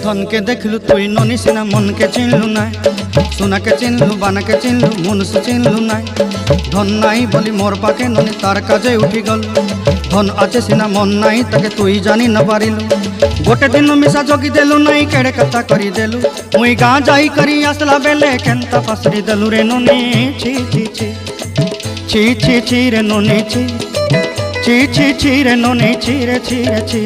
धन के देखलु तुई ननी सिना मन के चिन्हलु ना, सोना के चिन्हलु बाना के चिन्हलु मनुष्य चिन्हलु ना। धन नाई बोली मोर पाके ननी तार काजे उठी गल, धन आचे सिना मन नाई ताके तुई जानी न पारिलु। गोटे दिन मिसा जोगी देलु नाई केड़े कथा करी देलु, मुई गाँ जाई करी आसला बेले केंता पासरी देलु रे ननी। छी छी छी छी छी छी रे ननी छी छी छी छी रे ननी छी रे छी रे छी।